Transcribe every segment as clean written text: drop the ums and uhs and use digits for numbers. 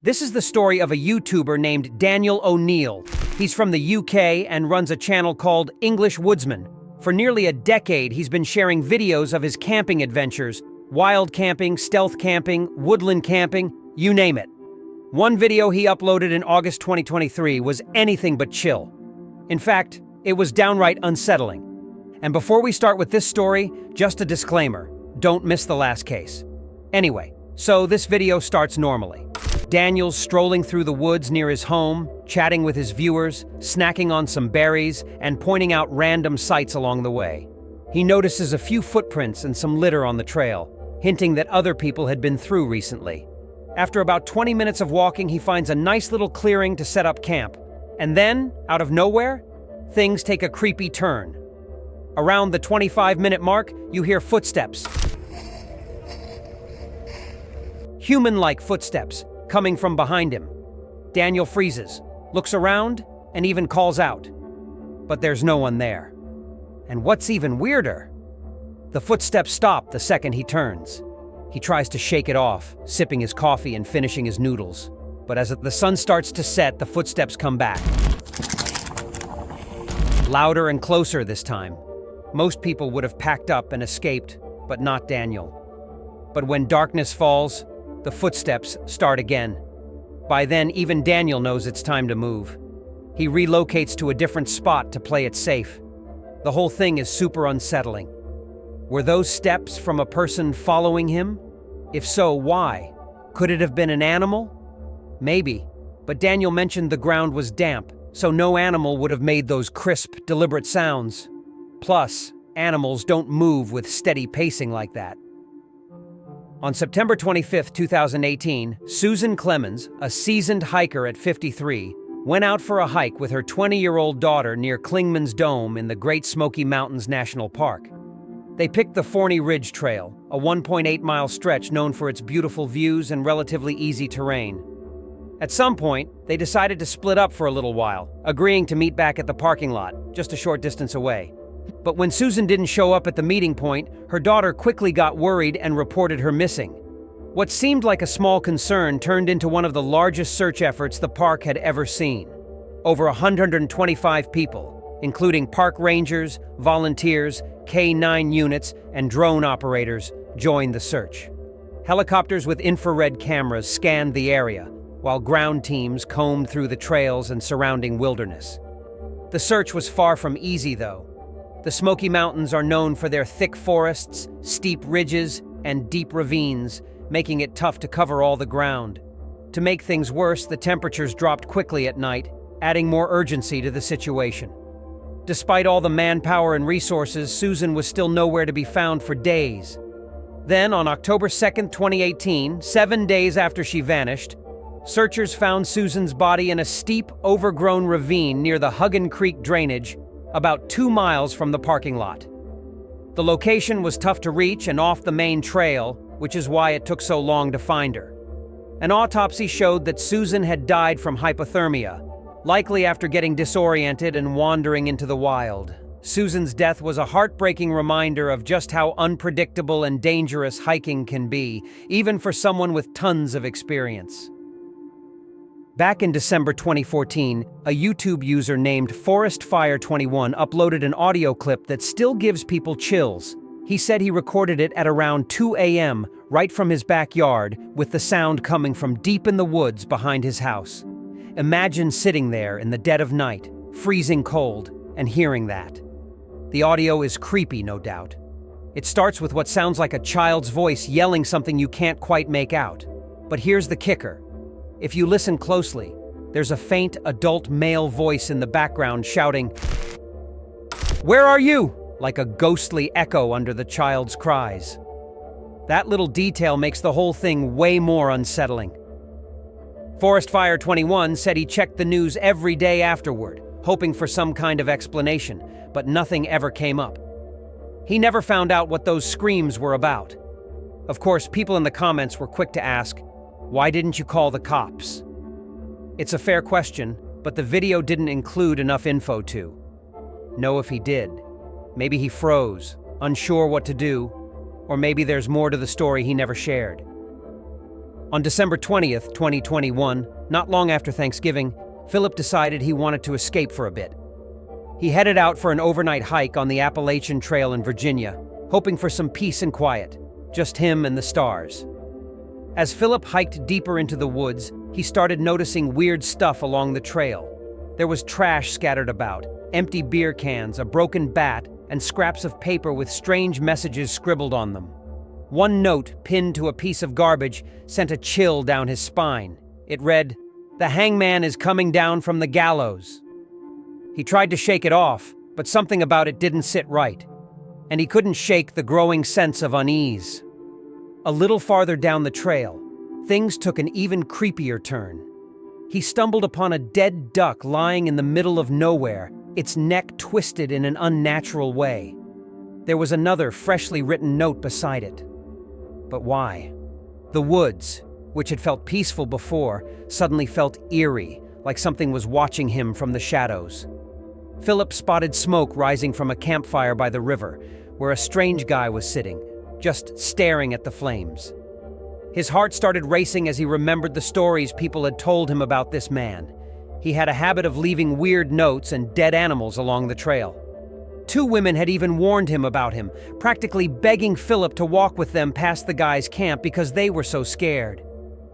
This is the story of a YouTuber named Daniel O'Neill. He's from the UK and runs a channel called English Woodsman. For nearly a decade, he's been sharing videos of his camping adventures: wild camping, stealth camping, woodland camping, you name it. One video he uploaded in August 2023 was anything but chill. In fact, it was downright unsettling. And before we start with this story, just a disclaimer: don't miss the last case. Anyway, so this video starts normally. Daniel's strolling through the woods near his home, chatting with his viewers, snacking on some berries, and pointing out random sights along the way. He notices a few footprints and some litter on the trail, hinting that other people had been through recently. After about 20 minutes of walking, he finds a nice little clearing to set up camp. And then, out of nowhere, things take a creepy turn. Around the 25-minute mark, you hear footsteps. Human-like footsteps coming from behind him. Daniel freezes, looks around, and even calls out. But there's no one there. And what's even weirder, the footsteps stop the second he turns. He tries to shake it off, sipping his coffee and finishing his noodles. But as the sun starts to set, the footsteps come back. Louder and closer this time. Most people would have packed up and escaped, but not Daniel. But when darkness falls, the footsteps start again. By then, even Daniel knows it's time to move. He relocates to a different spot to play it safe. The whole thing is super unsettling. Were those steps from a person following him? If so, why? Could it have been an animal? Maybe, but Daniel mentioned the ground was damp, so no animal would have made those crisp, deliberate sounds. Plus, animals don't move with steady pacing like that. On September 25, 2018, Susan Clemens, a seasoned hiker at 53, went out for a hike with her 20-year-old daughter near Clingman's Dome in the Great Smoky Mountains National Park. They picked the Forney Ridge Trail, a 1.8-mile stretch known for its beautiful views and relatively easy terrain. At some point, they decided to split up for a little while, agreeing to meet back at the parking lot, just a short distance away. But when Susan didn't show up at the meeting point, her daughter quickly got worried and reported her missing. What seemed like a small concern turned into one of the largest search efforts the park had ever seen. Over 125 people, including park rangers, volunteers, K-9 units, and drone operators, joined the search. Helicopters with infrared cameras scanned the area, while ground teams combed through the trails and surrounding wilderness. The search was far from easy, though. The Smoky Mountains are known for their thick forests, steep ridges, and deep ravines, making it tough to cover all the ground. To make things worse, the temperatures dropped quickly at night, adding more urgency to the situation. Despite all the manpower and resources, Susan was still nowhere to be found for days. Then, on October 2, 2018, 7 days after she vanished, searchers found Susan's body in a steep, overgrown ravine near the Huggin Creek drainage, about 2 miles from the parking lot. The location was tough to reach and off the main trail, which is why it took so long to find her. An autopsy showed that Susan had died from hypothermia, likely after getting disoriented and wandering into the wild. Susan's death was a heartbreaking reminder of just how unpredictable and dangerous hiking can be, even for someone with tons of experience. Back in December 2014, a YouTube user named ForestFire21 uploaded an audio clip that still gives people chills. He said he recorded it at around 2 a.m., right from his backyard, with the sound coming from deep in the woods behind his house. Imagine sitting there in the dead of night, freezing cold, and hearing that. The audio is creepy, no doubt. It starts with what sounds like a child's voice yelling something you can't quite make out. But here's the kicker. If you listen closely, there's a faint adult male voice in the background shouting, "Where are you?" like a ghostly echo under the child's cries. That little detail makes the whole thing way more unsettling. ForestFire21 said he checked the news every day afterward, hoping for some kind of explanation, but nothing ever came up. He never found out what those screams were about. Of course, people in the comments were quick to ask, "Why didn't you call the cops?" It's a fair question, but the video didn't include enough info to know if he did. Maybe he froze, unsure what to do, or maybe there's more to the story he never shared. On December 20th, 2021, not long after Thanksgiving, Philip decided he wanted to escape for a bit. He headed out for an overnight hike on the Appalachian Trail in Virginia, hoping for some peace and quiet, just him and the stars. As Philip hiked deeper into the woods, he started noticing weird stuff along the trail. There was trash scattered about, empty beer cans, a broken bat, and scraps of paper with strange messages scribbled on them. One note, pinned to a piece of garbage, sent a chill down his spine. It read, "The hangman is coming down from the gallows." He tried to shake it off, but something about it didn't sit right, and he couldn't shake the growing sense of unease. A little farther down the trail, things took an even creepier turn. He stumbled upon a dead duck lying in the middle of nowhere, its neck twisted in an unnatural way. There was another freshly written note beside it. But why? The woods, which had felt peaceful before, suddenly felt eerie, like something was watching him from the shadows. Philip spotted smoke rising from a campfire by the river, where a strange guy was sitting, just staring at the flames. His heart started racing as he remembered the stories people had told him about this man. He had a habit of leaving weird notes and dead animals along the trail. 2 women had even warned him about him, practically begging Philip to walk with them past the guy's camp because they were so scared.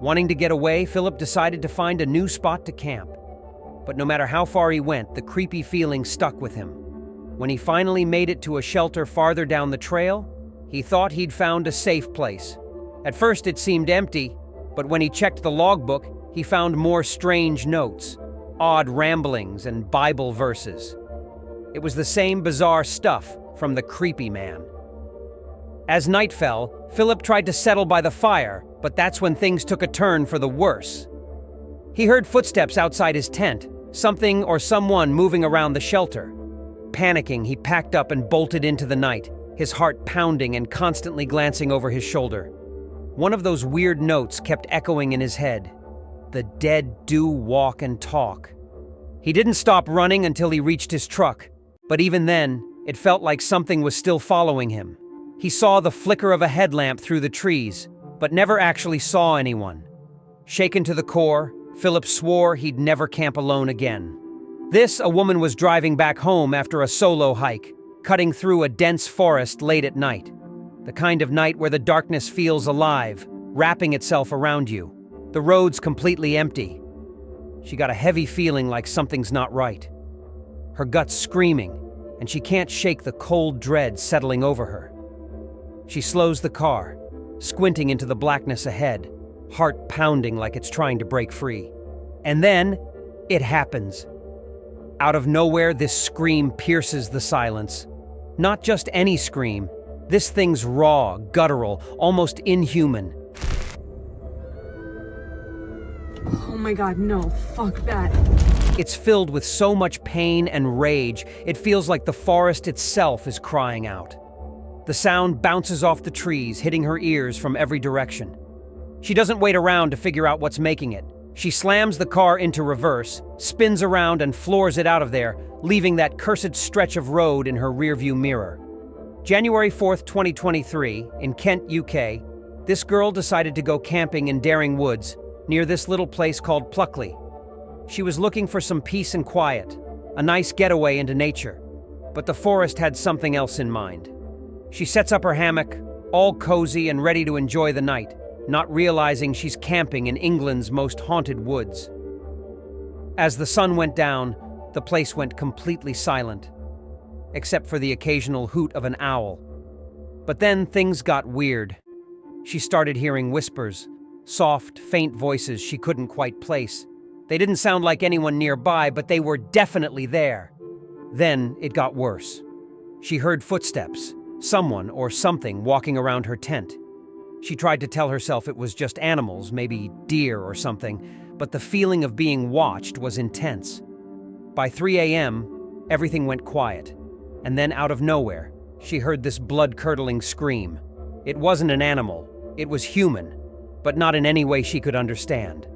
Wanting to get away, Philip decided to find a new spot to camp. But no matter how far he went, the creepy feeling stuck with him. When he finally made it to a shelter farther down the trail, he thought he'd found a safe place. At first it seemed empty, but when he checked the logbook, he found more strange notes, odd ramblings, and Bible verses. It was the same bizarre stuff from the creepy man. As night fell, Philip tried to settle by the fire, but that's when things took a turn for the worse. He heard footsteps outside his tent, something or someone moving around the shelter. Panicking, he packed up and bolted into the night, his heart pounding and constantly glancing over his shoulder. One of those weird notes kept echoing in his head. The dead do walk and talk. He didn't stop running until he reached his truck, but even then, it felt like something was still following him. He saw the flicker of a headlamp through the trees, but never actually saw anyone. Shaken to the core, Philip swore he'd never camp alone again. A woman was driving back home after a solo hike, cutting through a dense forest late at night. The kind of night where the darkness feels alive, wrapping itself around you. The road's completely empty. She got a heavy feeling like something's not right. Her gut's screaming, and she can't shake the cold dread settling over her. She slows the car, squinting into the blackness ahead, heart pounding like it's trying to break free. And then, it happens. Out of nowhere, this scream pierces the silence. Not just any scream. This thing's raw, guttural, almost inhuman. Oh my God, no, fuck that. It's filled with so much pain and rage, it feels like the forest itself is crying out. The sound bounces off the trees, hitting her ears from every direction. She doesn't wait around to figure out what's making it. She slams the car into reverse, spins around and floors it out of there, leaving that cursed stretch of road in her rearview mirror. January 4th, 2023, in Kent, UK, this girl decided to go camping in Daring Woods, near this little place called Pluckley. She was looking for some peace and quiet, a nice getaway into nature, but the forest had something else in mind. She sets up her hammock, all cozy and ready to enjoy the night, not realizing she's camping in England's most haunted woods. As the sun went down, the place went completely silent, except for the occasional hoot of an owl. But then things got weird. She started hearing whispers, soft, faint voices she couldn't quite place. They didn't sound like anyone nearby, but they were definitely there. Then it got worse. She heard footsteps, someone or something walking around her tent. She tried to tell herself it was just animals, maybe deer or something, but the feeling of being watched was intense. By 3 a.m., everything went quiet, and then out of nowhere, she heard this blood-curdling scream. It wasn't an animal, it was human, but not in any way she could understand.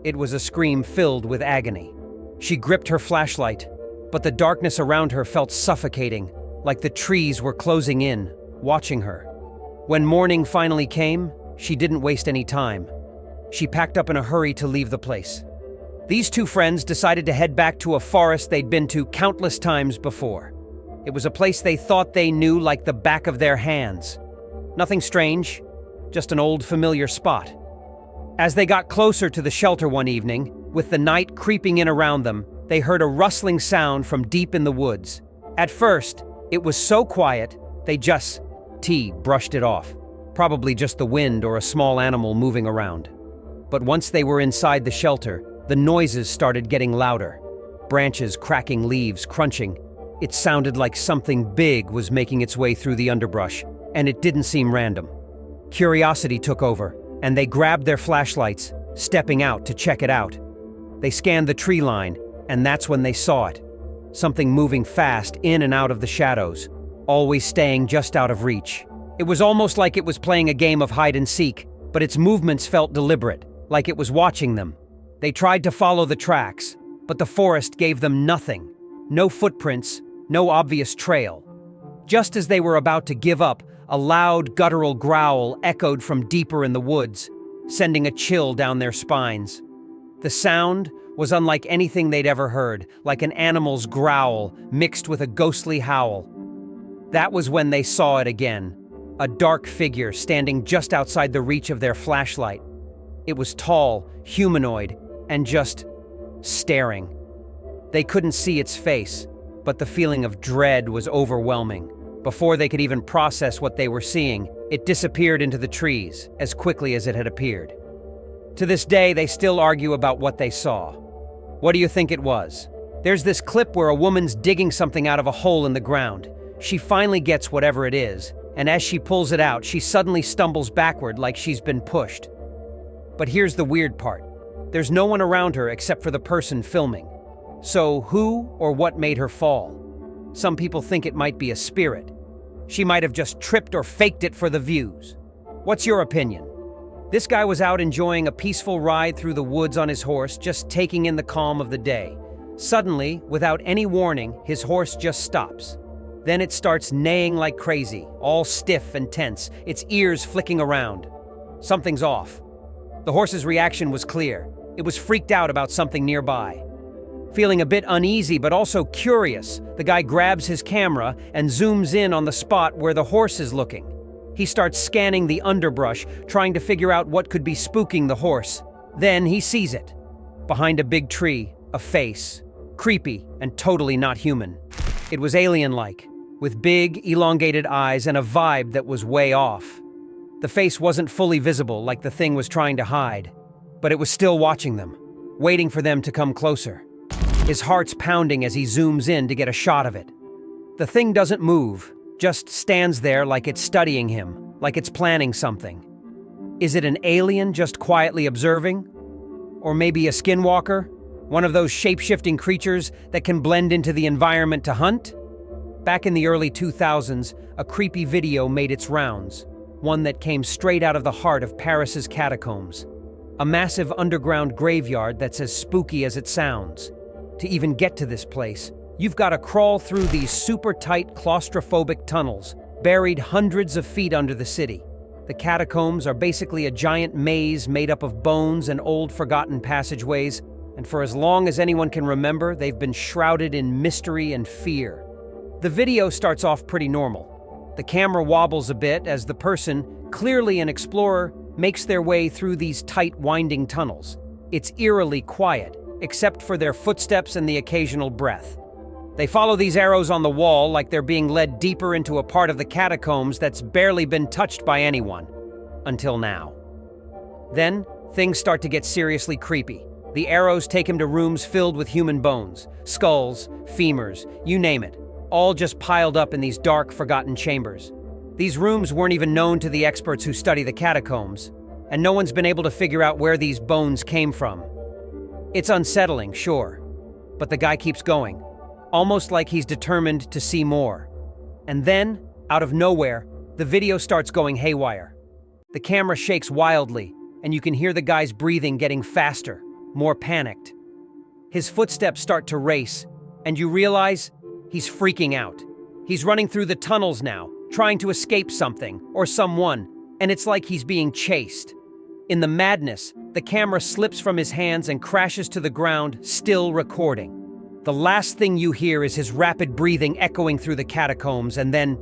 It was a scream filled with agony. She gripped her flashlight, but the darkness around her felt suffocating, like the trees were closing in, watching her. When morning finally came, she didn't waste any time. She packed up in a hurry to leave the place. These two friends decided to head back to a forest they'd been to countless times before. It was a place they thought they knew like the back of their hands. Nothing strange, just an old familiar spot. As they got closer to the shelter one evening, with the night creeping in around them, they heard a rustling sound from deep in the woods. At first, it was so quiet, they just brushed it off. Probably just the wind or a small animal moving around. But once they were inside the shelter, the noises started getting louder. Branches cracking, leaves crunching. It sounded like something big was making its way through the underbrush, and it didn't seem random. Curiosity took over, and they grabbed their flashlights, stepping out to check it out. They scanned the tree line, and that's when they saw it. Something moving fast in and out of the shadows, always staying just out of reach. It was almost like it was playing a game of hide and seek, but its movements felt deliberate, like it was watching them. They tried to follow the tracks, but the forest gave them nothing. No footprints, no obvious trail. Just as they were about to give up, a loud, guttural growl echoed from deeper in the woods, sending a chill down their spines. The sound was unlike anything they'd ever heard, like an animal's growl mixed with a ghostly howl. That was when they saw it again, a dark figure standing just outside the reach of their flashlight. It was tall, humanoid, and just staring. They couldn't see its face, but the feeling of dread was overwhelming. Before they could even process what they were seeing, it disappeared into the trees as quickly as it had appeared. To this day, they still argue about what they saw. What do you think it was? There's this clip where a woman's digging something out of a hole in the ground. She finally gets whatever it is, and as she pulls it out, she suddenly stumbles backward like she's been pushed. But here's the weird part. There's no one around her except for the person filming. So who or what made her fall? Some people think it might be a spirit. She might have just tripped or faked it for the views. What's your opinion? This guy was out enjoying a peaceful ride through the woods on his horse, just taking in the calm of the day. Suddenly, without any warning, his horse just stops. Then it starts neighing like crazy, all stiff and tense, its ears flicking around. Something's off. The horse's reaction was clear. It was freaked out about something nearby. Feeling a bit uneasy but also curious, the guy grabs his camera and zooms in on the spot where the horse is looking. He starts scanning the underbrush, trying to figure out what could be spooking the horse. Then he sees it. Behind a big tree, a face. Creepy and totally not human. It was alien-like, with big, elongated eyes and a vibe that was way off. The face wasn't fully visible like the thing was trying to hide, but it was still watching them, waiting for them to come closer. His heart's pounding as he zooms in to get a shot of it. The thing doesn't move, just stands there like it's studying him, like it's planning something. Is it an alien just quietly observing? Or maybe a skinwalker? One of those shape-shifting creatures that can blend into the environment to hunt? Back in the early 2000s, a creepy video made its rounds, one that came straight out of the heart of Paris's catacombs. A massive underground graveyard that's as spooky as it sounds. To even get to this place, you've got to crawl through these super-tight, claustrophobic tunnels, buried hundreds of feet under the city. The catacombs are basically a giant maze made up of bones and old forgotten passageways, and for as long as anyone can remember, they've been shrouded in mystery and fear. The video starts off pretty normal. The camera wobbles a bit as the person, clearly an explorer, makes their way through these tight, winding tunnels. It's eerily quiet, except for their footsteps and the occasional breath. They follow these arrows on the wall like they're being led deeper into a part of the catacombs that's barely been touched by anyone. Until now. Then, things start to get seriously creepy. The arrows take him to rooms filled with human bones, skulls, femurs, you name it, all just piled up in these dark, forgotten chambers. These rooms weren't even known to the experts who study the catacombs, and no one's been able to figure out where these bones came from. It's unsettling, sure, but the guy keeps going, almost like he's determined to see more. And then, out of nowhere, the video starts going haywire. The camera shakes wildly, and you can hear the guy's breathing getting faster, more panicked. His footsteps start to race, and you realize he's freaking out. He's running through the tunnels now, trying to escape something or someone, and it's like he's being chased. In the madness, the camera slips from his hands and crashes to the ground, still recording. The last thing you hear is his rapid breathing echoing through the catacombs, and then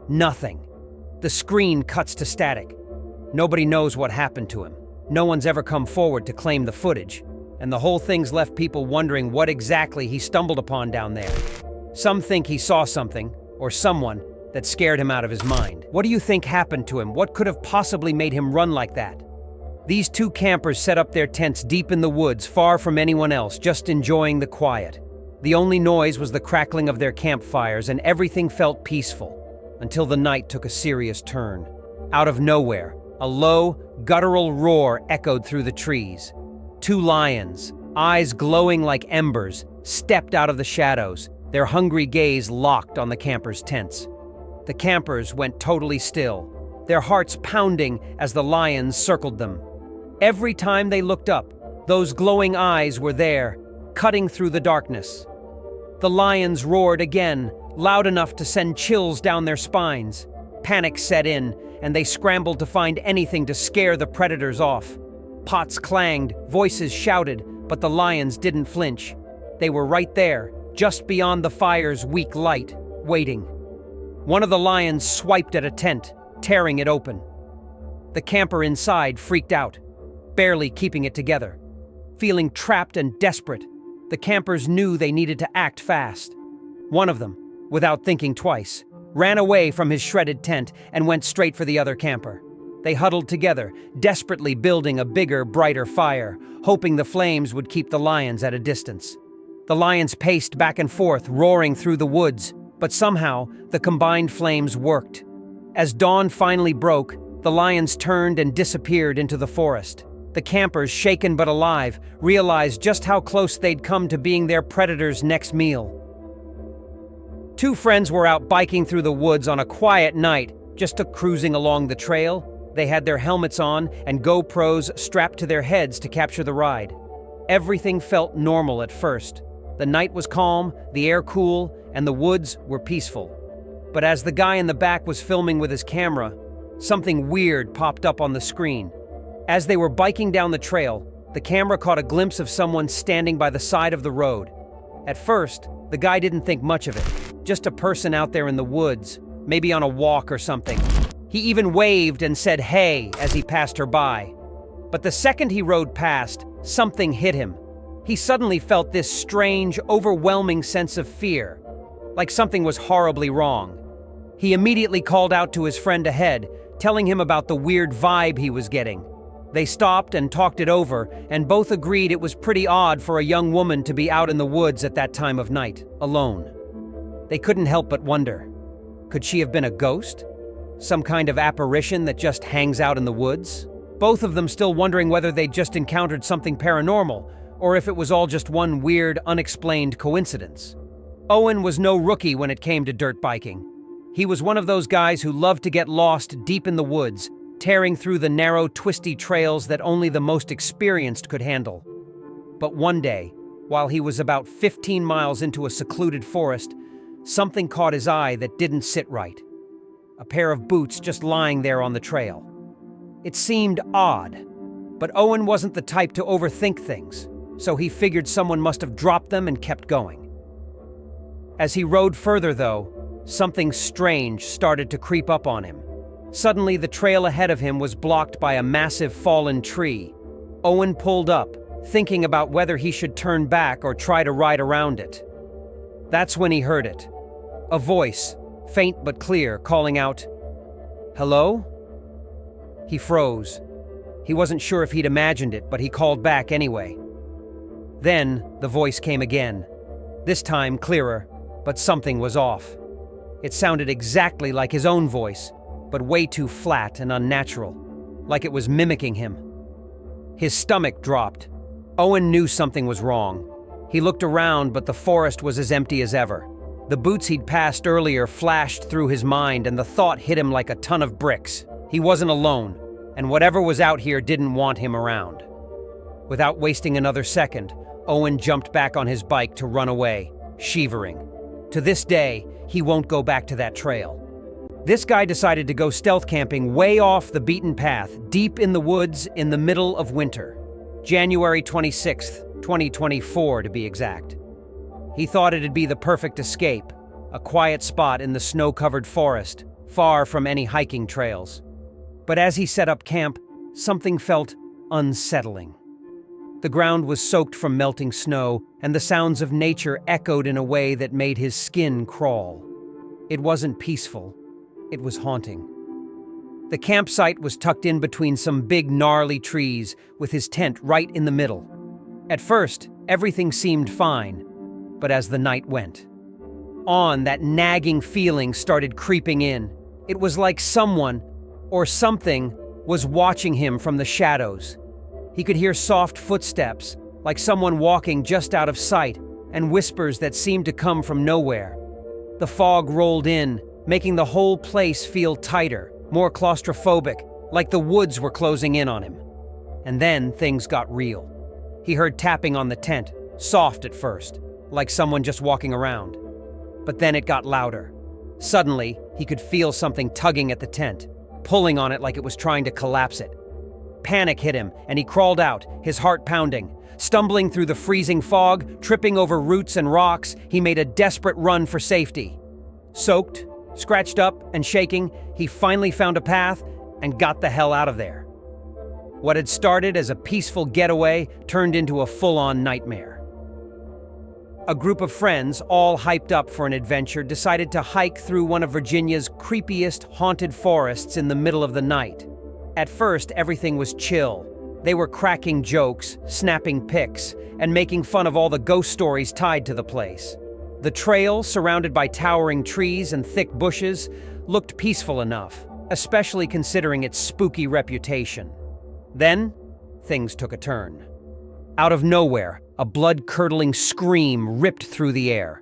nothing. The screen cuts to static. Nobody knows what happened to him. No one's ever come forward to claim the footage, and the whole thing's left people wondering what exactly he stumbled upon down there. Some think he saw something, or someone, that scared him out of his mind. What do you think happened to him? What could have possibly made him run like that? These two campers set up their tents deep in the woods, far from anyone else, just enjoying the quiet. The only noise was the crackling of their campfires, and everything felt peaceful, until the night took a serious turn. Out of nowhere, a low, guttural roar echoed through the trees. Two lions, eyes glowing like embers, stepped out of the shadows, their hungry gaze locked on the campers' tents. The campers went totally still, their hearts pounding as the lions circled them. Every time they looked up, those glowing eyes were there, cutting through the darkness. The lions roared again, loud enough to send chills down their spines. Panic set in, and they scrambled to find anything to scare the predators off. Pots clanged, voices shouted, but the lions didn't flinch. They were right there, just beyond the fire's weak light, waiting. One of the lions swiped at a tent, tearing it open. The camper inside freaked out, barely keeping it together. Feeling trapped and desperate, the campers knew they needed to act fast. One of them, without thinking twice, ran away from his shredded tent and went straight for the other camper. They huddled together, desperately building a bigger, brighter fire, hoping the flames would keep the lions at a distance. The lions paced back and forth, roaring through the woods, but somehow the combined flames worked. As dawn finally broke, the lions turned and disappeared into the forest. The campers, shaken but alive, realized just how close they'd come to being their predator's next meal. Two friends were out biking through the woods on a quiet night, just cruising along the trail. They had their helmets on and GoPros strapped to their heads to capture the ride. Everything felt normal at first. The night was calm, the air cool, and the woods were peaceful. But as the guy in the back was filming with his camera, something weird popped up on the screen. As they were biking down the trail, the camera caught a glimpse of someone standing by the side of the road. At first, the guy didn't think much of it. Just a person out there in the woods, maybe on a walk or something. He even waved and said hey as he passed her by. But the second he rode past, something hit him. He suddenly felt this strange, overwhelming sense of fear, like something was horribly wrong. He immediately called out to his friend ahead, telling him about the weird vibe he was getting. They stopped and talked it over, and both agreed it was pretty odd for a young woman to be out in the woods at that time of night, alone. They couldn't help but wonder, could she have been a ghost? Some kind of apparition that just hangs out in the woods? Both of them still wondering whether they'd just encountered something paranormal, or if it was all just one weird, unexplained coincidence. Owen was no rookie when it came to dirt biking. He was one of those guys who loved to get lost deep in the woods, tearing through the narrow, twisty trails that only the most experienced could handle. But one day, while he was about 15 miles into a secluded forest, something caught his eye that didn't sit right. A pair of boots just lying there on the trail. It seemed odd, but Owen wasn't the type to overthink things, so he figured someone must have dropped them and kept going. As he rode further, though, something strange started to creep up on him. Suddenly, the trail ahead of him was blocked by a massive fallen tree. Owen pulled up, thinking about whether he should turn back or try to ride around it. That's when he heard it. A voice, faint but clear, calling out, "Hello?" He froze. He wasn't sure if he'd imagined it, but he called back anyway. Then, the voice came again. This time clearer, but something was off. It sounded exactly like his own voice, but way too flat and unnatural, like it was mimicking him. His stomach dropped. Owen knew something was wrong. He looked around, but the forest was as empty as ever. The boots he'd passed earlier flashed through his mind, and the thought hit him like a ton of bricks. He wasn't alone, and whatever was out here didn't want him around. Without wasting another second, Owen jumped back on his bike to run away, shivering. To this day, he won't go back to that trail. This guy decided to go stealth camping way off the beaten path, deep in the woods in the middle of winter. January 26th, 2024 to be exact. He thought it'd be the perfect escape, a quiet spot in the snow-covered forest, far from any hiking trails. But as he set up camp, something felt unsettling. The ground was soaked from melting snow, and the sounds of nature echoed in a way that made his skin crawl. It wasn't peaceful, it was haunting. The campsite was tucked in between some big, gnarly trees, with his tent right in the middle. At first, everything seemed fine, but as the night went on, that nagging feeling started creeping in. It was like someone, or something, was watching him from the shadows. He could hear soft footsteps, like someone walking just out of sight, and whispers that seemed to come from nowhere. The fog rolled in, making the whole place feel tighter, more claustrophobic, like the woods were closing in on him. And then things got real. He heard tapping on the tent, soft at first, like someone just walking around. But then it got louder. Suddenly, he could feel something tugging at the tent, pulling on it like it was trying to collapse it. Panic hit him, and he crawled out, his heart pounding. Stumbling through the freezing fog, tripping over roots and rocks, he made a desperate run for safety. Soaked, scratched up, and shaking, he finally found a path and got the hell out of there. What had started as a peaceful getaway turned into a full-on nightmare. A group of friends, all hyped up for an adventure, decided to hike through one of Virginia's creepiest haunted forests in the middle of the night. At first, everything was chill. They were cracking jokes, snapping pics, and making fun of all the ghost stories tied to the place. The trail, surrounded by towering trees and thick bushes, looked peaceful enough, especially considering its spooky reputation. Then, things took a turn. Out of nowhere, a blood-curdling scream ripped through the air.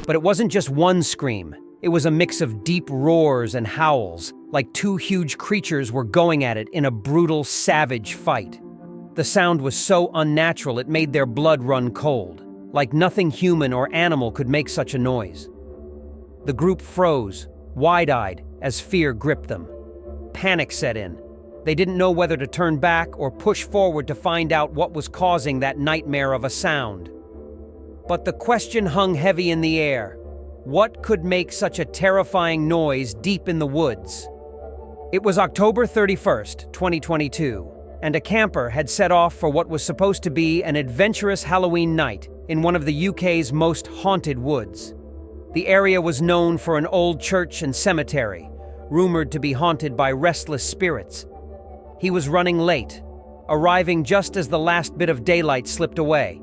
But it wasn't just one scream. It was a mix of deep roars and howls, like two huge creatures were going at it in a brutal, savage fight. The sound was so unnatural it made their blood run cold, like nothing human or animal could make such a noise. The group froze, wide-eyed, as fear gripped them. Panic set in. They didn't know whether to turn back or push forward to find out what was causing that nightmare of a sound. But the question hung heavy in the air. What could make such a terrifying noise deep in the woods? It was October 31st, 2022, and a camper had set off for what was supposed to be an adventurous Halloween night in one of the UK's most haunted woods. The area was known for an old church and cemetery, rumored to be haunted by restless spirits. He was running late, arriving just as the last bit of daylight slipped away,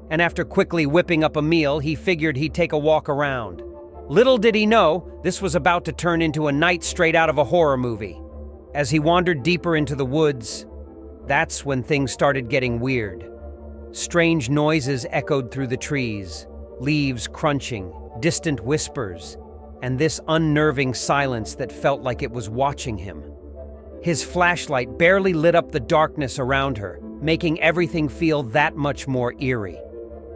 and after quickly whipping up a meal, he figured he'd take a walk around. Little did he know, this was about to turn into a night straight out of a horror movie. As he wandered deeper into the woods, that's when things started getting weird. Strange noises echoed through the trees, leaves crunching, distant whispers, and this unnerving silence that felt like it was watching him. His flashlight barely lit up the darkness around her, making everything feel that much more eerie.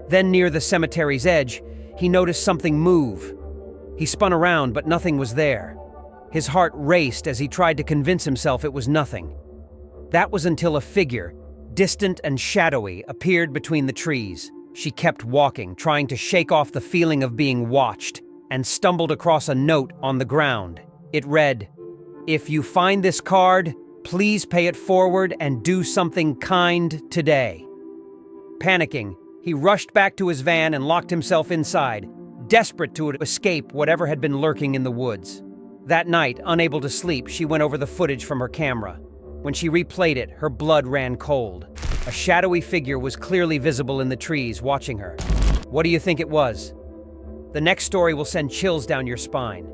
Then near the cemetery's edge, he noticed something move. He spun around, but nothing was there. His heart raced as he tried to convince himself it was nothing. That was until a figure, distant and shadowy, appeared between the trees. She kept walking, trying to shake off the feeling of being watched, and stumbled across a note on the ground. It read, "If you find this card, please pay it forward and do something kind today." Panicking, he rushed back to his van and locked himself inside, desperate to escape whatever had been lurking in the woods. That night, unable to sleep, she went over the footage from her camera. When she replayed it, her blood ran cold. A shadowy figure was clearly visible in the trees, watching her. What do you think it was? The next story will send chills down your spine.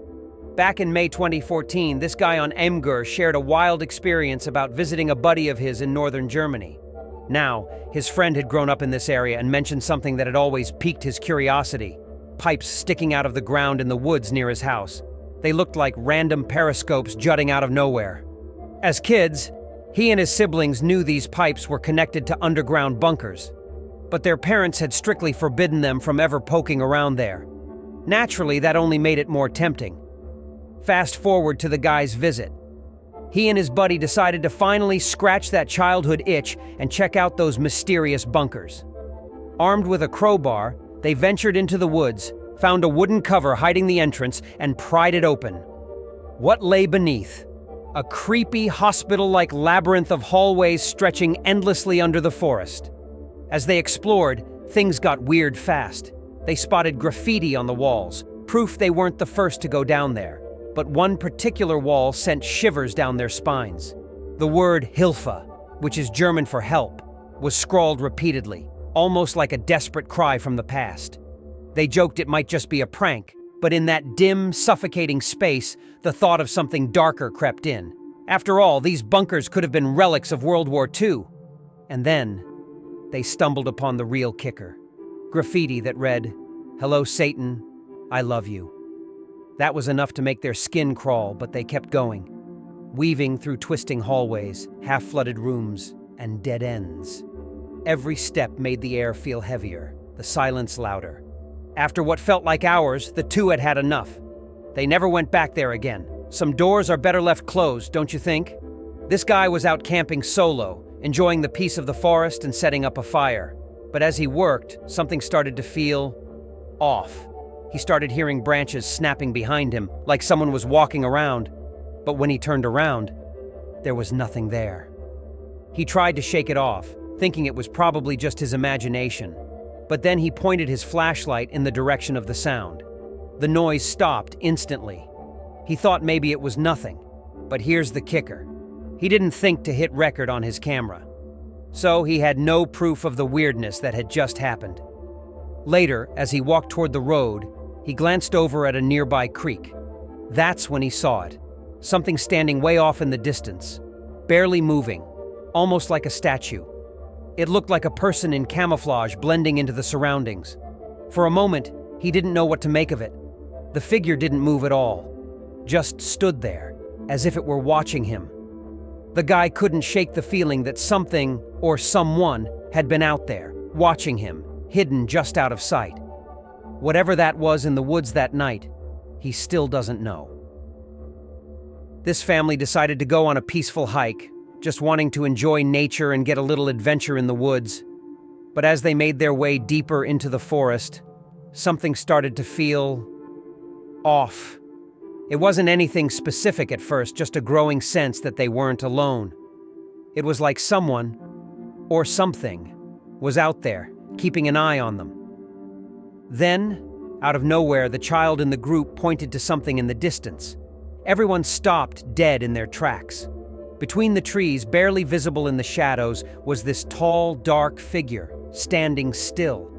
Back in May 2014, this guy on Emger shared a wild experience about visiting a buddy of his in northern Germany. Now, his friend had grown up in this area and mentioned something that had always piqued his curiosity: pipes sticking out of the ground in the woods near his house. They looked like random periscopes jutting out of nowhere. As kids, he and his siblings knew these pipes were connected to underground bunkers, but their parents had strictly forbidden them from ever poking around there. Naturally, that only made it more tempting. Fast forward to the guy's visit. He and his buddy decided to finally scratch that childhood itch and check out those mysterious bunkers. Armed with a crowbar, they ventured into the woods, found a wooden cover hiding the entrance, and pried it open. What lay beneath? A creepy, hospital-like labyrinth of hallways stretching endlessly under the forest. As they explored, things got weird fast. They spotted graffiti on the walls, proof they weren't the first to go down there. But one particular wall sent shivers down their spines. The word Hilfe, which is German for help, was scrawled repeatedly, almost like a desperate cry from the past. They joked it might just be a prank, but in that dim, suffocating space, the thought of something darker crept in. After all, these bunkers could have been relics of World War II. And then, they stumbled upon the real kicker. Graffiti that read, "Hello, Satan, I love you." That was enough to make their skin crawl, but they kept going, weaving through twisting hallways, half-flooded rooms, and dead ends. Every step made the air feel heavier, the silence louder. After what felt like hours, the two had had enough. They never went back there again. Some doors are better left closed, don't you think? This guy was out camping solo, enjoying the peace of the forest and setting up a fire. But as he worked, something started to feel off. He started hearing branches snapping behind him, like someone was walking around. But when he turned around, there was nothing there. He tried to shake it off, thinking it was probably just his imagination. But then he pointed his flashlight in the direction of the sound. The noise stopped instantly. He thought maybe it was nothing. But here's the kicker. He didn't think to hit record on his camera. So he had no proof of the weirdness that had just happened. Later, as he walked toward the road, he glanced over at a nearby creek. That's when he saw it. Something standing way off in the distance, barely moving, almost like a statue. It looked like a person in camouflage blending into the surroundings. For a moment, he didn't know what to make of it. The figure didn't move at all, just stood there, as if it were watching him. The guy couldn't shake the feeling that something, or someone, had been out there, watching him, hidden just out of sight. Whatever that was in the woods that night, he still doesn't know. This family decided to go on a peaceful hike, just wanting to enjoy nature and get a little adventure in the woods. But as they made their way deeper into the forest, something started to feel off. It wasn't anything specific at first, just a growing sense that they weren't alone. It was like someone, or something, was out there, keeping an eye on them. Then, out of nowhere, the child in the group pointed to something in the distance. Everyone stopped dead in their tracks. Between the trees, barely visible in the shadows, was this tall, dark figure, standing still.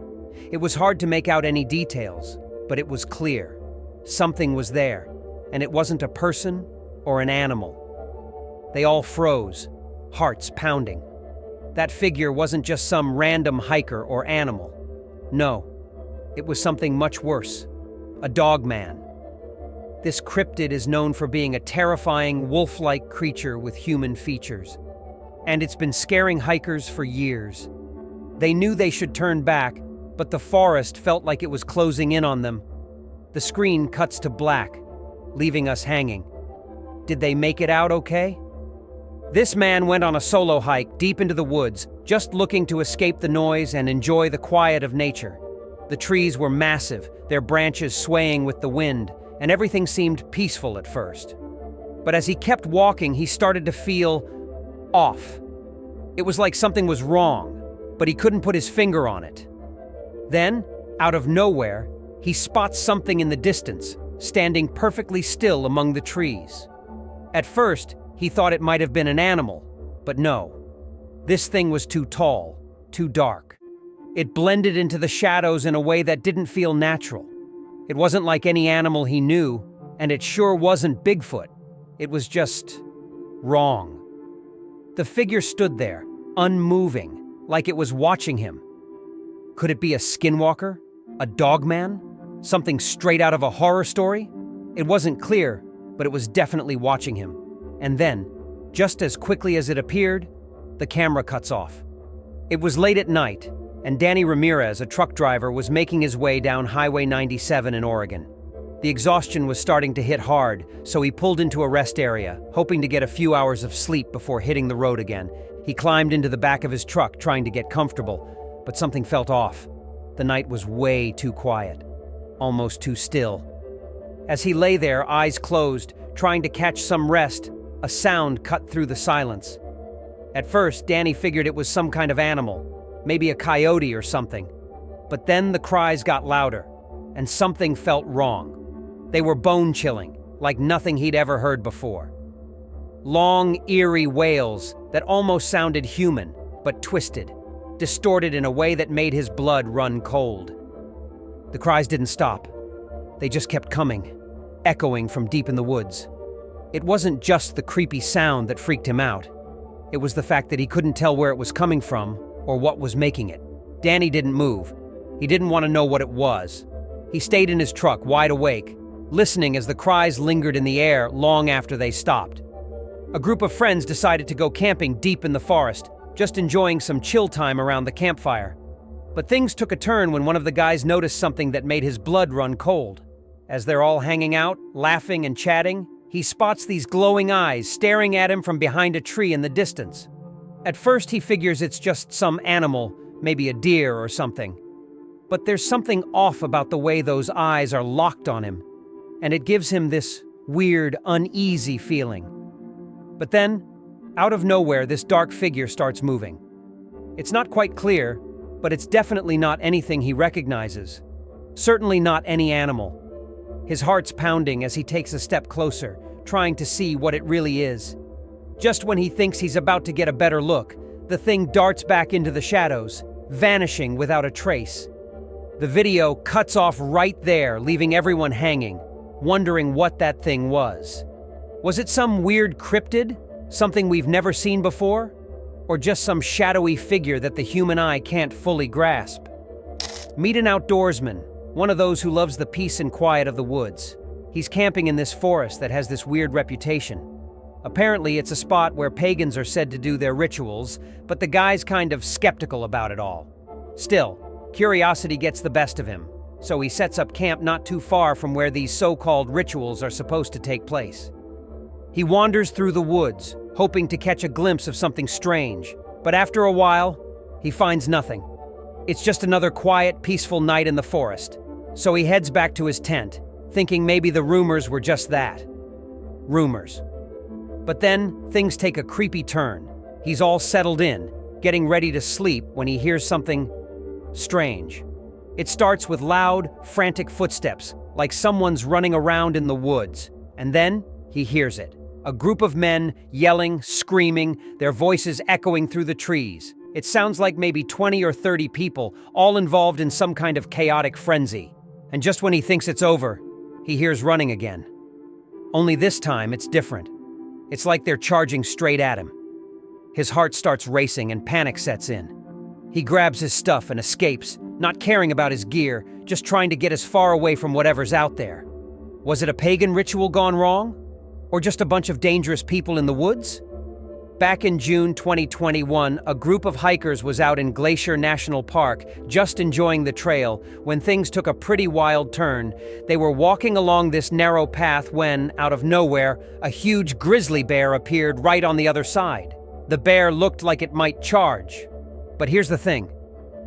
It was hard to make out any details, but it was clear. Something was there, and it wasn't a person or an animal. They all froze, hearts pounding. That figure wasn't just some random hiker or animal. No, it was something much worse. A dogman. This cryptid is known for being a terrifying, wolf-like creature with human features. And it's been scaring hikers for years. They knew they should turn back, but the forest felt like it was closing in on them. The screen cuts to black, leaving us hanging. Did they make it out okay? This man went on a solo hike deep into the woods, just looking to escape the noise and enjoy the quiet of nature. The trees were massive, their branches swaying with the wind, and everything seemed peaceful at first. But as he kept walking, he started to feel off. It was like something was wrong, but he couldn't put his finger on it. Then, out of nowhere, he spots something in the distance, standing perfectly still among the trees. At first, he thought it might have been an animal, but no. This thing was too tall, too dark. It blended into the shadows in a way that didn't feel natural. It wasn't like any animal he knew, and it sure wasn't Bigfoot. It was just wrong. The figure stood there, unmoving, like it was watching him. Could it be a skinwalker? A dogman? Something straight out of a horror story? It wasn't clear, but it was definitely watching him. And then, just as quickly as it appeared, the camera cuts off. It was late at night, and Danny Ramirez, a truck driver, was making his way down Highway 97 in Oregon. The exhaustion was starting to hit hard, so he pulled into a rest area, hoping to get a few hours of sleep before hitting the road again. He climbed into the back of his truck, trying to get comfortable, but something felt off. The night was way too quiet, almost too still. As he lay there, eyes closed, trying to catch some rest, a sound cut through the silence. At first, Danny figured it was some kind of animal, maybe a coyote or something. But then the cries got louder, and something felt wrong. They were bone-chilling, like nothing he'd ever heard before. Long, eerie wails that almost sounded human, but twisted, distorted in a way that made his blood run cold. The cries didn't stop. They just kept coming, echoing from deep in the woods. It wasn't just the creepy sound that freaked him out. It was the fact that he couldn't tell where it was coming from or what was making it. Danny didn't move. He didn't want to know what it was. He stayed in his truck, wide awake, listening as the cries lingered in the air long after they stopped. A group of friends decided to go camping deep in the forest, just enjoying some chill time around the campfire. But things took a turn when one of the guys noticed something that made his blood run cold. As they're all hanging out, laughing and chatting, he spots these glowing eyes staring at him from behind a tree in the distance. At first he figures it's just some animal, maybe a deer or something. But there's something off about the way those eyes are locked on him, and it gives him this weird, uneasy feeling. But then, out of nowhere, this dark figure starts moving. It's not quite clear, but it's definitely not anything he recognizes. Certainly not any animal. His heart's pounding as he takes a step closer, trying to see what it really is. Just when he thinks he's about to get a better look, the thing darts back into the shadows, vanishing without a trace. The video cuts off right there, leaving everyone hanging, wondering what that thing was. Was it some weird cryptid? Something we've never seen before? Or just some shadowy figure that the human eye can't fully grasp? Meet an outdoorsman, one of those who loves the peace and quiet of the woods. He's camping in this forest that has this weird reputation. Apparently, it's a spot where pagans are said to do their rituals, but the guy's kind of skeptical about it all. Still, curiosity gets the best of him, so he sets up camp not too far from where these so-called rituals are supposed to take place. He wanders through the woods, hoping to catch a glimpse of something strange, but after a while, he finds nothing. It's just another quiet, peaceful night in the forest, so he heads back to his tent, thinking maybe the rumors were just that. Rumors. But then, things take a creepy turn. He's all settled in, getting ready to sleep when he hears something strange. It starts with loud, frantic footsteps, like someone's running around in the woods. And then, he hears it. A group of men yelling, screaming, their voices echoing through the trees. It sounds like maybe 20 or 30 people, all involved in some kind of chaotic frenzy. And just when he thinks it's over, he hears running again. Only this time, it's different. It's like they're charging straight at him. His heart starts racing and panic sets in. He grabs his stuff and escapes, not caring about his gear, just trying to get as far away from whatever's out there. Was it a pagan ritual gone wrong? Or just a bunch of dangerous people in the woods? Back in June 2021, a group of hikers was out in Glacier National Park, just enjoying the trail, when things took a pretty wild turn. They were walking along this narrow path when, out of nowhere, a huge grizzly bear appeared right on the other side. The bear looked like it might charge. But here's the thing.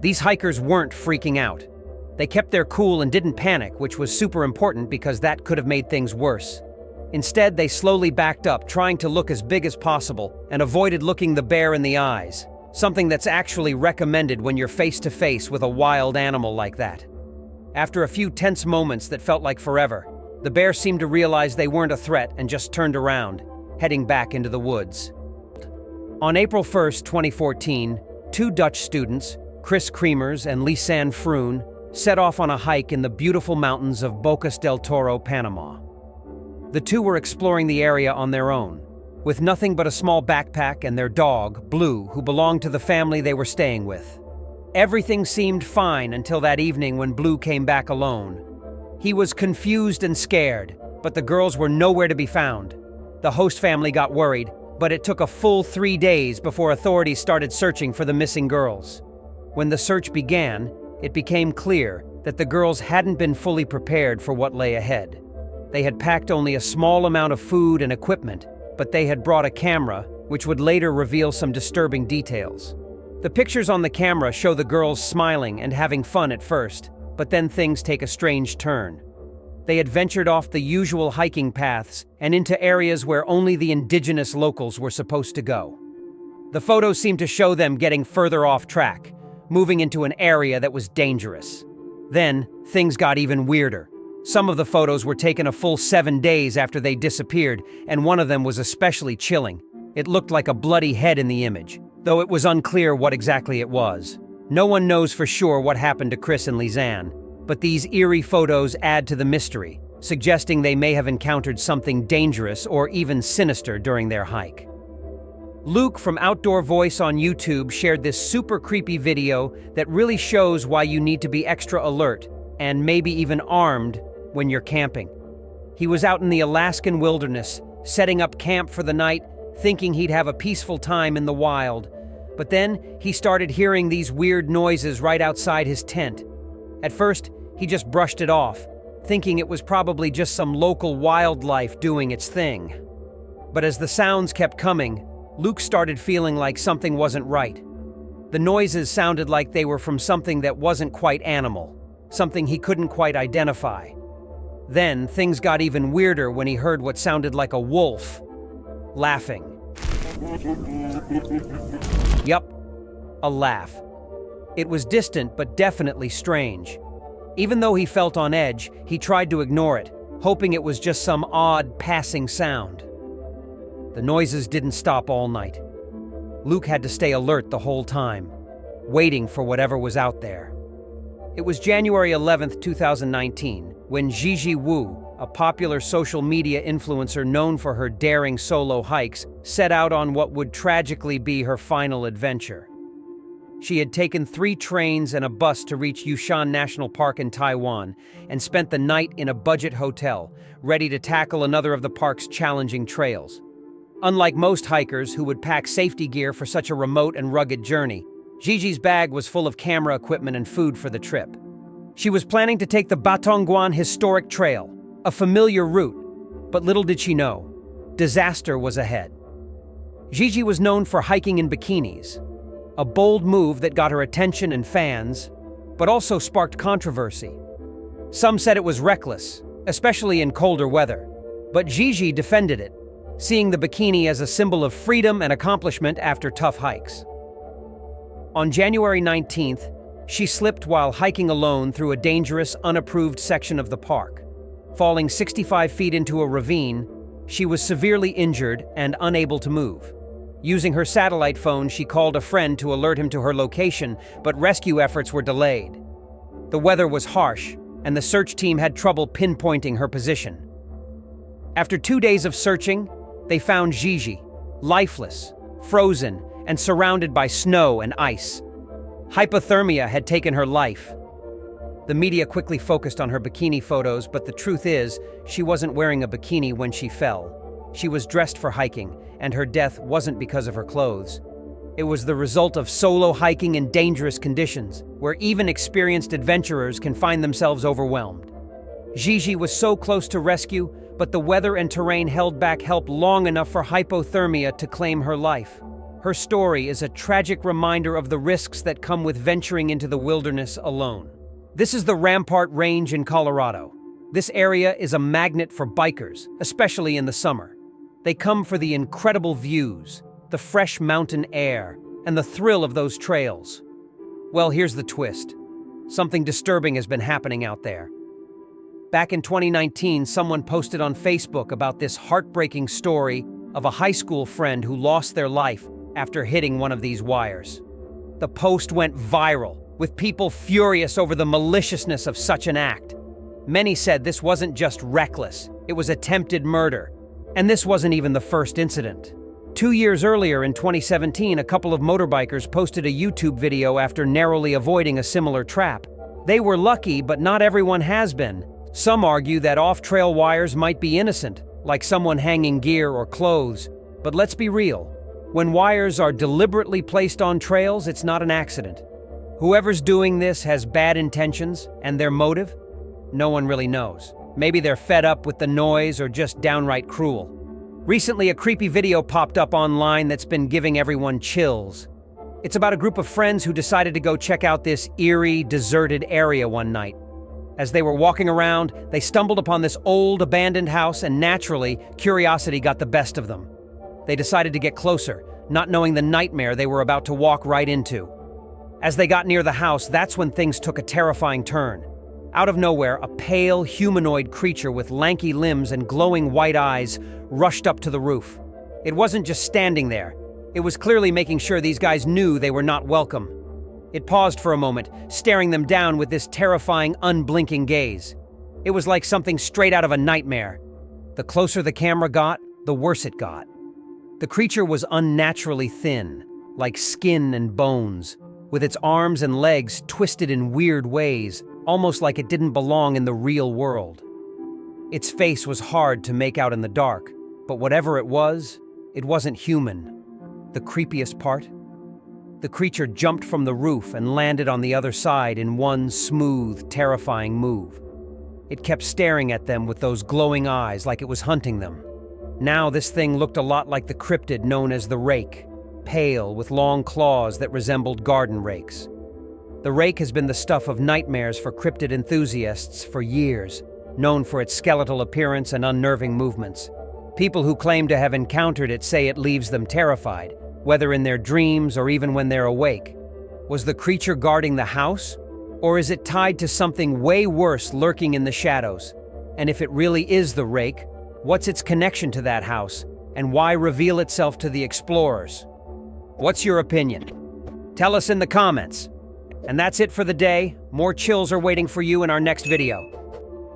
These hikers weren't freaking out. They kept their cool and didn't panic, which was super important because that could have made things worse. Instead, they slowly backed up, trying to look as big as possible, and avoided looking the bear in the eyes, something that's actually recommended when you're face to face with a wild animal like that. After a few tense moments that felt like forever, the bear seemed to realize they weren't a threat and just turned around, heading back into the woods. On April 1st, 2014, two Dutch students, Chris Kremers and Lisanne Froon, set off on a hike in the beautiful mountains of Bocas del Toro, Panama. The two were exploring the area on their own, with nothing but a small backpack and their dog, Blue, who belonged to the family they were staying with. Everything seemed fine until that evening when Blue came back alone. He was confused and scared, but the girls were nowhere to be found. The host family got worried, but it took a full 3 days before authorities started searching for the missing girls. When the search began, it became clear that the girls hadn't been fully prepared for what lay ahead. They had packed only a small amount of food and equipment, but they had brought a camera, which would later reveal some disturbing details. The pictures on the camera show the girls smiling and having fun at first, but then things take a strange turn. They had ventured off the usual hiking paths and into areas where only the indigenous locals were supposed to go. The photos seemed to show them getting further off track, moving into an area that was dangerous. Then, things got even weirder. Some of the photos were taken a full 7 days after they disappeared, and one of them was especially chilling. It looked like a bloody head in the image, though it was unclear what exactly it was. No one knows for sure what happened to Chris and Lizanne, but these eerie photos add to the mystery, suggesting they may have encountered something dangerous or even sinister during their hike. Luke from Outdoor Voice on YouTube shared this super creepy video that really shows why you need to be extra alert and maybe even armed when you're camping. He was out in the Alaskan wilderness, setting up camp for the night, thinking he'd have a peaceful time in the wild. But then he started hearing these weird noises right outside his tent. At first, he just brushed it off, thinking it was probably just some local wildlife doing its thing. But as the sounds kept coming, Luke started feeling like something wasn't right. The noises sounded like they were from something that wasn't quite animal, something he couldn't quite identify. Then things got even weirder when he heard what sounded like a wolf laughing. Yup, a laugh. It was distant but definitely strange. Even though he felt on edge, he tried to ignore it, hoping it was just some odd passing sound. The noises didn't stop all night. Luke had to stay alert the whole time, waiting for whatever was out there. It was January 11th, 2019, when Gigi Wu, a popular social media influencer known for her daring solo hikes, set out on what would tragically be her final adventure. She had taken 3 trains and a bus to reach Yushan National Park in Taiwan and spent the night in a budget hotel, ready to tackle another of the park's challenging trails. Unlike most hikers who would pack safety gear for such a remote and rugged journey, Gigi's bag was full of camera equipment and food for the trip. She was planning to take the Batongguan Historic Trail, a familiar route, but little did she know, disaster was ahead. Gigi was known for hiking in bikinis, a bold move that got her attention and fans, but also sparked controversy. Some said it was reckless, especially in colder weather, but Gigi defended it, seeing the bikini as a symbol of freedom and accomplishment after tough hikes. On January 19th, she slipped while hiking alone through a dangerous, unapproved section of the park. Falling 65 feet into a ravine, she was severely injured and unable to move. Using her satellite phone, she called a friend to alert him to her location, but rescue efforts were delayed. The weather was harsh, and the search team had trouble pinpointing her position. After 2 days of searching, they found Gigi, lifeless, frozen, and surrounded by snow and ice. Hypothermia had taken her life. The media quickly focused on her bikini photos, but the truth is, she wasn't wearing a bikini when she fell. She was dressed for hiking, and her death wasn't because of her clothes. It was the result of solo hiking in dangerous conditions, where even experienced adventurers can find themselves overwhelmed. Gigi was so close to rescue, but the weather and terrain held back help long enough for hypothermia to claim her life. Her story is a tragic reminder of the risks that come with venturing into the wilderness alone. This is the Rampart Range in Colorado. This area is a magnet for bikers, especially in the summer. They come for the incredible views, the fresh mountain air, and the thrill of those trails. Well, here's the twist. Something disturbing has been happening out there. Back in 2019, someone posted on Facebook about this heartbreaking story of a high school friend who lost their life after hitting one of these wires. The post went viral, with people furious over the maliciousness of such an act. Many said this wasn't just reckless, it was attempted murder. And this wasn't even the first incident. 2 years earlier, in 2017, a couple of motorbikers posted a YouTube video after narrowly avoiding a similar trap. They were lucky, but not everyone has been. Some argue that off-trail wires might be innocent, like someone hanging gear or clothes. But let's be real. When wires are deliberately placed on trails, it's not an accident. Whoever's doing this has bad intentions, and their motive? No one really knows. Maybe they're fed up with the noise or just downright cruel. Recently, a creepy video popped up online that's been giving everyone chills. It's about a group of friends who decided to go check out this eerie, deserted area one night. As they were walking around, they stumbled upon this old, abandoned house, and naturally, curiosity got the best of them. They decided to get closer, not knowing the nightmare they were about to walk right into. As they got near the house, that's when things took a terrifying turn. Out of nowhere, a pale, humanoid creature with lanky limbs and glowing white eyes rushed up to the roof. It wasn't just standing there. It was clearly making sure these guys knew they were not welcome. It paused for a moment, staring them down with this terrifying, unblinking gaze. It was like something straight out of a nightmare. The closer the camera got, the worse it got. The creature was unnaturally thin, like skin and bones, with its arms and legs twisted in weird ways, almost like it didn't belong in the real world. Its face was hard to make out in the dark, but whatever it wasn't human. The creepiest part? The creature jumped from the roof and landed on the other side in one smooth, terrifying move. It kept staring at them with those glowing eyes like it was hunting them. Now this thing looked a lot like the cryptid known as the rake, pale with long claws that resembled garden rakes. The rake has been the stuff of nightmares for cryptid enthusiasts for years, known for its skeletal appearance and unnerving movements. People who claim to have encountered it say it leaves them terrified, whether in their dreams or even when they're awake. Was the creature guarding the house? Or is it tied to something way worse lurking in the shadows? And if it really is the rake, what's its connection to that house? And why reveal itself to the explorers? What's your opinion? Tell us in the comments. And that's it for the day. More chills are waiting for you in our next video.